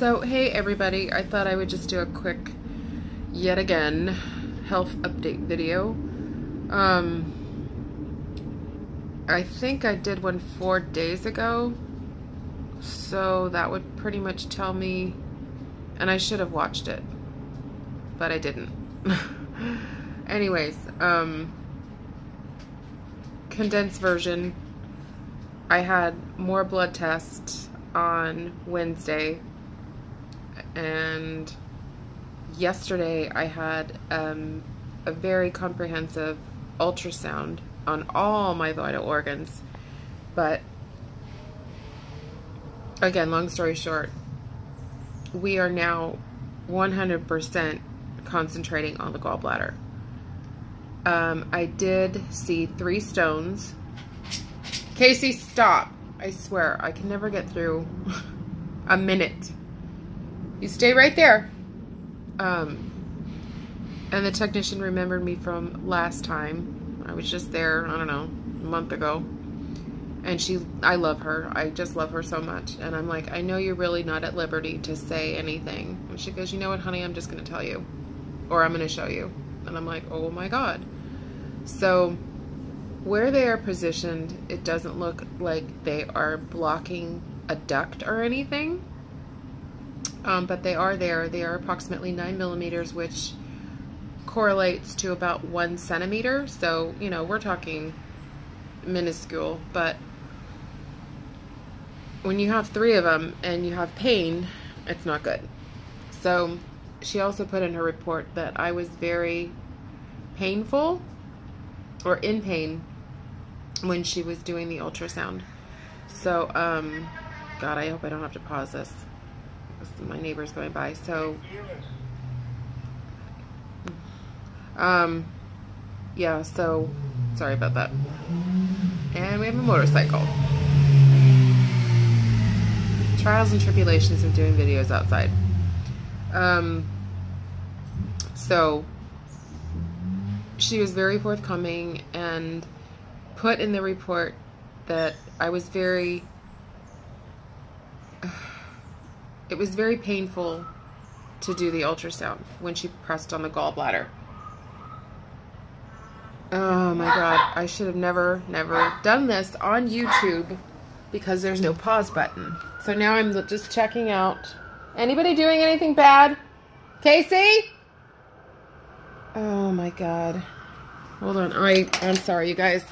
So, hey everybody, I thought I would just do a quick, yet again, health update video. I think I did one 4 days ago, so that would pretty much tell me, and I should have watched it, but I didn't. Anyways, condensed version, I had more blood tests on Wednesday, and yesterday I had a very comprehensive ultrasound on all my vital organs. But again, long story short, we are now 100% concentrating on the gallbladder. I did see 3 stones. Casey, stop. I swear, I can never get through a minute. You stay right there. And the technician remembered me from last time. I was just there, I don't know, a month ago. And I love her. I just love her so much. And I'm like, I know you're really not at liberty to say anything. And she goes, you know what, honey, I'm just going to tell you. Or I'm going to show you. And I'm like, oh my God. So where they are positioned, it doesn't look like they are blocking a duct or anything. But they are there. They are approximately 9 millimeters, which correlates to about 1 centimeter. So, you know, we're talking minuscule. But when you have 3 of them and you have pain, it's not good. So she also put in her report that I was very painful or in pain when she was doing the ultrasound. So, God, I hope I don't have to pause this. My neighbor's going by. So, yeah, so sorry about that. And we have a motorcycle. Trials and tribulations of doing videos outside. So she was very forthcoming and put in the report that it was very painful to do the ultrasound when she pressed on the gallbladder. Oh my God, I should have never done this on YouTube because there's no pause button. So now I'm just checking out. Anybody doing anything bad? Casey? Oh my God. Hold on, I'm sorry, you guys.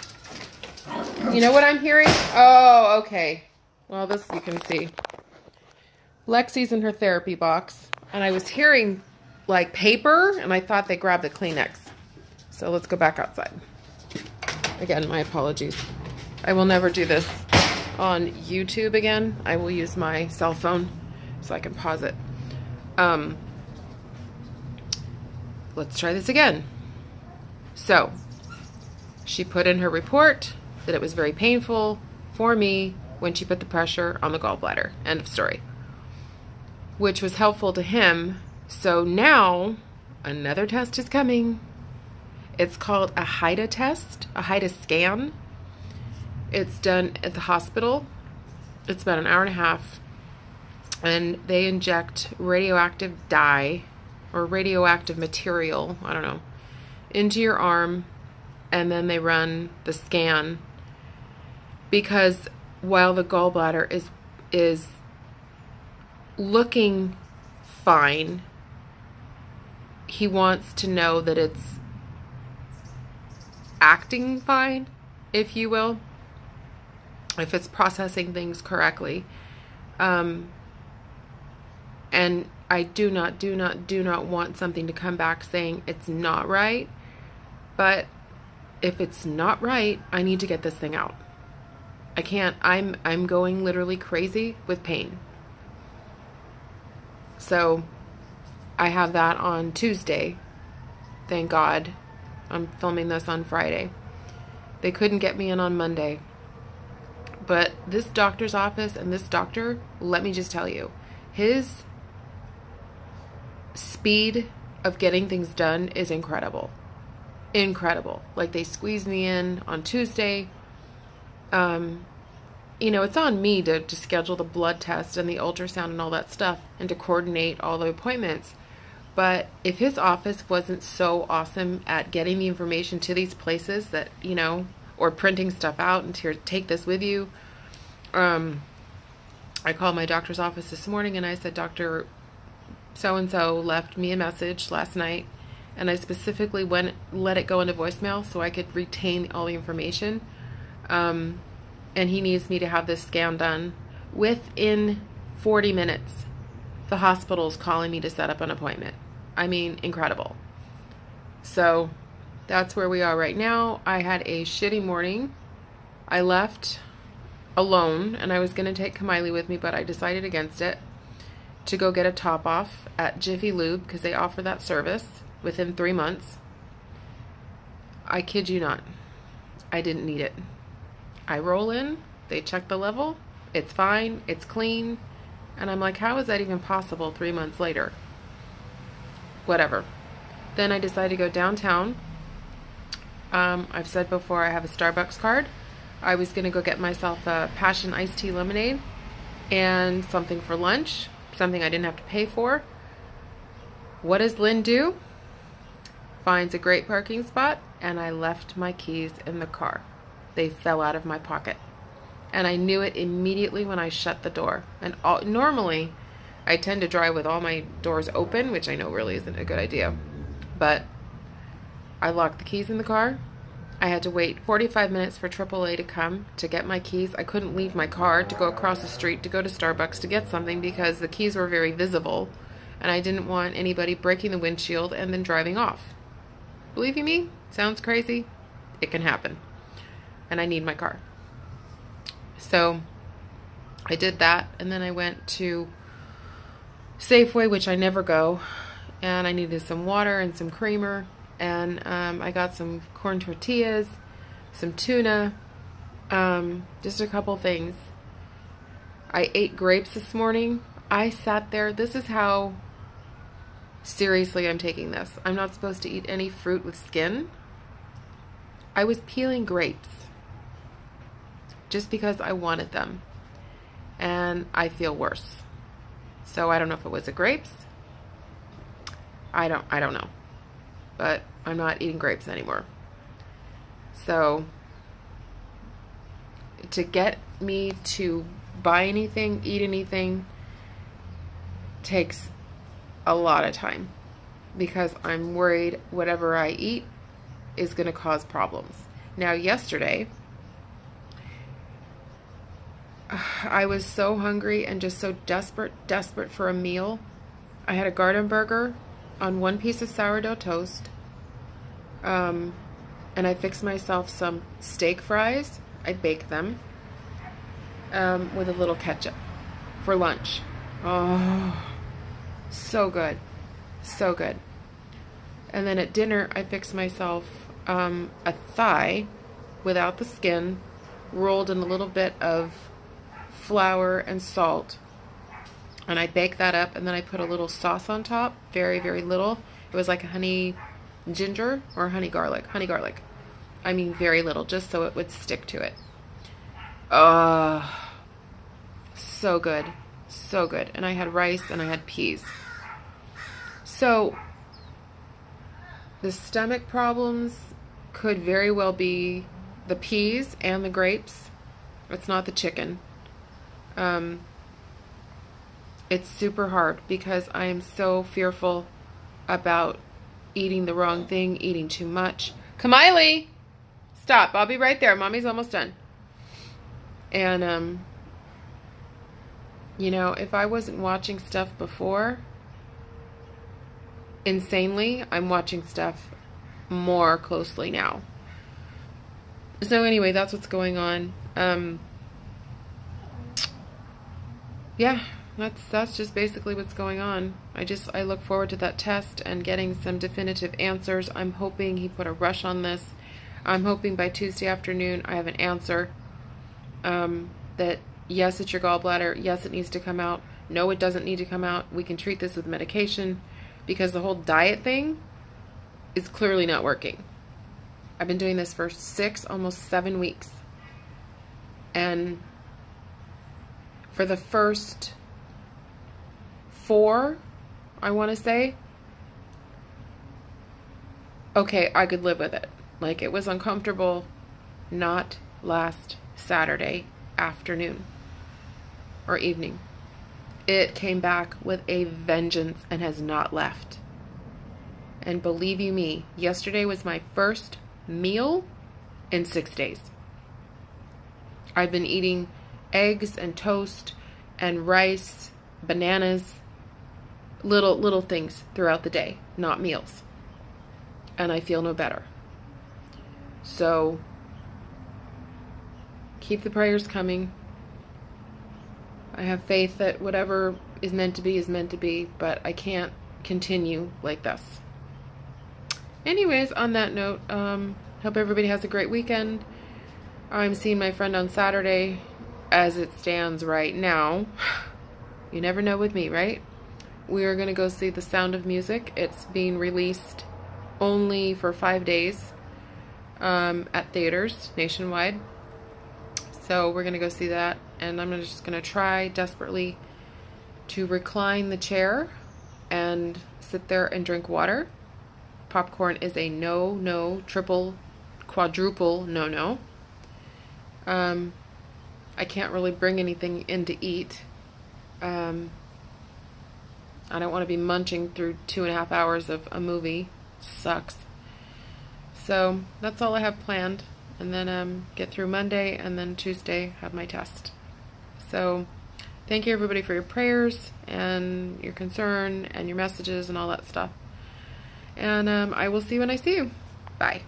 You know what I'm hearing? Oh, okay. Well, this you can see. Lexi's in her therapy box, and I was hearing like paper, and I thought they grabbed the Kleenex. So let's go back outside. Again, my apologies. I will never do this on YouTube again. I will use my cell phone so I can pause it. Let's try this again. So she put in her report that it was very painful for me when she put the pressure on the gallbladder. End of story. Which was helpful to him. So now another test is coming. It's called a HIDA test, a HIDA scan. It's done at the hospital. It's about an hour and a half. And they inject radioactive dye or radioactive material, I don't know, into your arm. And then they run the scan. Because while the gallbladder is looking fine, he wants to know that it's acting fine, if you will, if it's processing things correctly. And I do not want something to come back saying it's not right. But if it's not right, I need to get this thing out. I can't, I'm going literally crazy with pain. So I have that on Tuesday. Thank God. I'm filming this on Friday. They couldn't get me in on Monday. But this doctor's office and this doctor, let me just tell you, his speed of getting things done is incredible. Incredible. Like, they squeezed me in on Tuesday. you know, it's on me to schedule the blood test and the ultrasound and all that stuff and to coordinate all the appointments. But if his office wasn't so awesome at getting the information to these places that, you know, or printing stuff out and here, take this with you. I called my doctor's office this morning and I said, Dr. So-and-so left me a message last night, and I specifically let it go into voicemail so I could retain all the information. And he needs me to have this scan done within 40 minutes. The hospital's calling me to set up an appointment. I mean, incredible. So that's where we are right now. I had a shitty morning. I left alone, and I was going to take Kamiley with me, but I decided against it, to go get a top off at Jiffy Lube because they offer that service within 3 months. I kid you not. I didn't need it. I roll in, they check the level, it's fine, it's clean, and I'm like, how is that even possible 3 months later? Whatever. Then I decided to go downtown. I've said before I have a Starbucks card. I was going to go get myself a passion iced tea lemonade and something for lunch, something I didn't have to pay for. What does Lynn do? Finds a great parking spot, and I left my keys in the car. They fell out of my pocket. And I knew it immediately when I shut the door. And normally, I tend to drive with all my doors open, which I know really isn't a good idea. But I locked the keys in the car. I had to wait 45 minutes for AAA to come to get my keys. I couldn't leave my car to go across the street to go to Starbucks to get something because the keys were very visible. And I didn't want anybody breaking the windshield and then driving off. Believe you me? Sounds crazy? It can happen. And I need my car. So I did that, and then I went to Safeway, which I never go, and I needed some water and some creamer, and I got some corn tortillas, some tuna, just a couple things. I ate grapes this morning. I sat there. This is how seriously I'm taking this. I'm not supposed to eat any fruit with skin. I was peeling grapes just because I wanted them, and I feel worse. So I don't know if it was the grapes. I don't know. But I'm not eating grapes anymore. So to get me to buy anything, eat anything, takes a lot of time because I'm worried whatever I eat is going to cause problems. Now, yesterday, I was so hungry and just so desperate for a meal. I had a garden burger on one piece of sourdough toast, and I fixed myself some steak fries. I baked them with a little ketchup for lunch. Oh, so good, so good. And then at dinner, I fixed myself a thigh without the skin, rolled in a little bit of flour and salt, and I baked that up, and then I put a little sauce on top, very, very little. It was like a honey ginger or honey garlic. I mean, very little, just so it would stick to it. So good, so good. And I had rice and I had peas. So the stomach problems could very well be the peas and the grapes. It's not the chicken. It's super hard because I am so fearful about eating the wrong thing, eating too much. Kamiley, stop. I'll be right there. Mommy's almost done. And, you know, if I wasn't watching stuff before, insanely, I'm watching stuff more closely now. So anyway, that's what's going on. Yeah, that's just basically what's going on. I look forward to that test and getting some definitive answers. I'm hoping he put a rush on this. I'm hoping by Tuesday afternoon I have an answer that yes, it's your gallbladder. Yes, it needs to come out. No, it doesn't need to come out. We can treat this with medication because the whole diet thing is clearly not working. I've been doing this for 6, almost 7 weeks. And for the first 4, I want to say, okay, I could live with it. Like, it was uncomfortable, not last Saturday afternoon or evening. It came back with a vengeance and has not left. And believe you me, yesterday was my first meal in 6 days. I've been eating eggs and toast and rice, bananas, little things throughout the day, not meals. And I feel no better. So keep the prayers coming. I have faith that whatever is meant to be, but I can't continue like this. Anyways, on that note, hope everybody has a great weekend. I'm seeing my friend on Saturday as it stands right now. You never know with me, right? We are going to go see The Sound of Music. It's being released only for 5 days at theaters nationwide. So we're going to go see that, and I'm just going to try desperately to recline the chair and sit there and drink water. Popcorn is a no, triple, quadruple no. I can't really bring anything in to eat. I don't want to be munching through 2.5 hours of a movie. Sucks. So that's all I have planned. And then get through Monday, and then Tuesday have my test. So thank you everybody for your prayers and your concern and your messages and all that stuff. And I will see you when I see you. Bye.